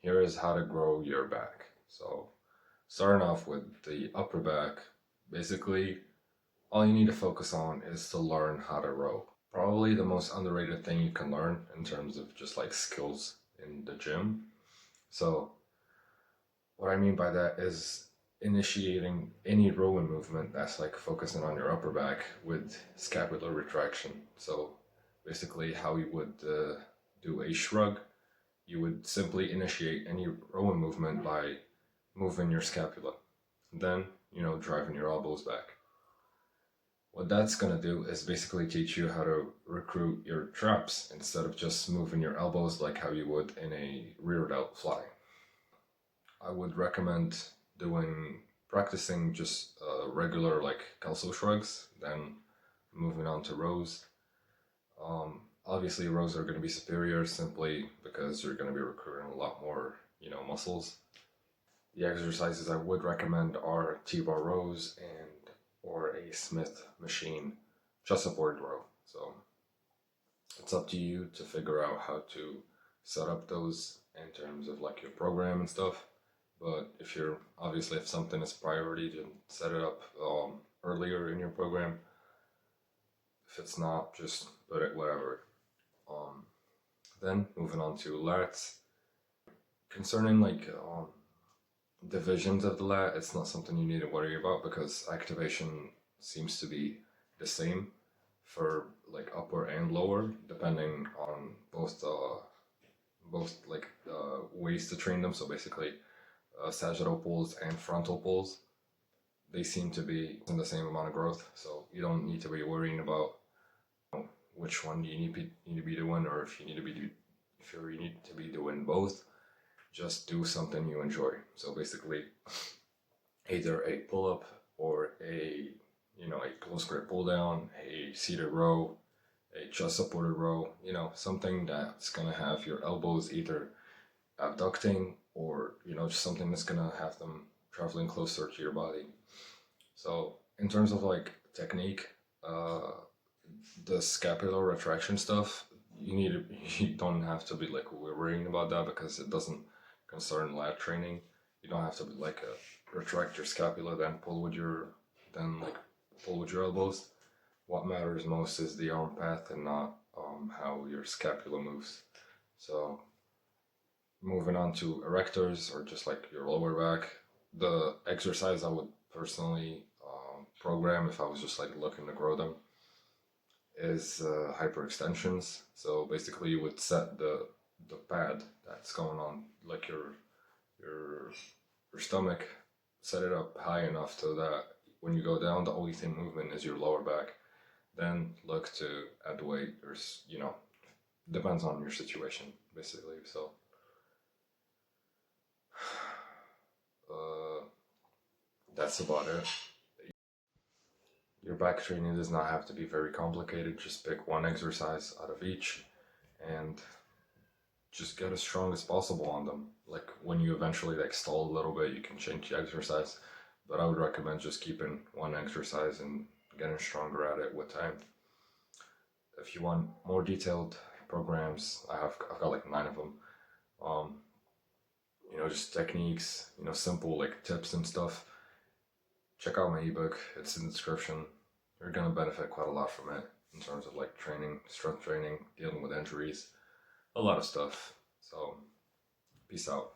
here is how to grow your back. So starting off with the upper back, basically all you need to focus on is to learn how to row. Probably the most underrated thing you can learn in terms of just like skills in the gym. So what I mean by that is initiating any rowing movement that's like focusing on your upper back with scapular retraction. So basically how you would do a shrug, you would simply initiate any rowing movement by moving your scapula. Then, driving your elbows back. What that's going to do is basically teach you how to recruit your traps instead of just moving your elbows like how you would in a rear delt fly. I would recommend practicing just regular like Kelso shrugs, then moving on to rows. Obviously, rows are going to be superior simply because you're going to be recruiting a lot more, muscles. The exercises I would recommend are T-bar rows and or a Smith machine chest supported row. So it's up to you to figure out how to set up those in terms of like your program and stuff. But if something is priority, then set it up earlier in your program. If it's not, just put it wherever. Um, then moving on to lats. Concerning like divisions of the lat, it's not something you need to worry about because activation seems to be the same for like upper and lower, depending on both like ways to train them. So basically, sagittal pulls and frontal pulls, they seem to be in the same amount of growth. So you don't need to be worrying about which one you need to be doing, or if you need to be doing both. Just do something you enjoy. So basically, either a pull up or a close grip pull down, a seated row, a chest supported row. Something that's gonna have your elbows either abducting or just something that's gonna have them traveling closer to your body. So in terms of like technique, the scapular retraction stuff, you don't have to be like worrying about that because it doesn't concern lat training. You don't have to be like retract your scapula then like pull with your elbows. What matters most is the arm path and not how your scapula moves. So moving on to erectors or just like your lower back, the exercise I would personally program if I was just like looking to grow them is hyperextensions. So basically, you would set the pad that's going on like your your stomach, set it up high enough so that when you go down, the only thing movement is your lower back. Then look to add weight, or depends on your situation basically. So uh, that's about it. Your back training does not have to be very complicated. Just pick one exercise out of each and just get as strong as possible on them. Like when you eventually like stall a little bit, you can change the exercise. But I would recommend just keeping one exercise and getting stronger at it with time. If you want more detailed programs, I've got like 9 of them. Um, just techniques, simple like tips and stuff. Check out my ebook. It's in the description. You're gonna benefit quite a lot from it in terms of like training, strength training, dealing with injuries, a lot of stuff. So, peace out.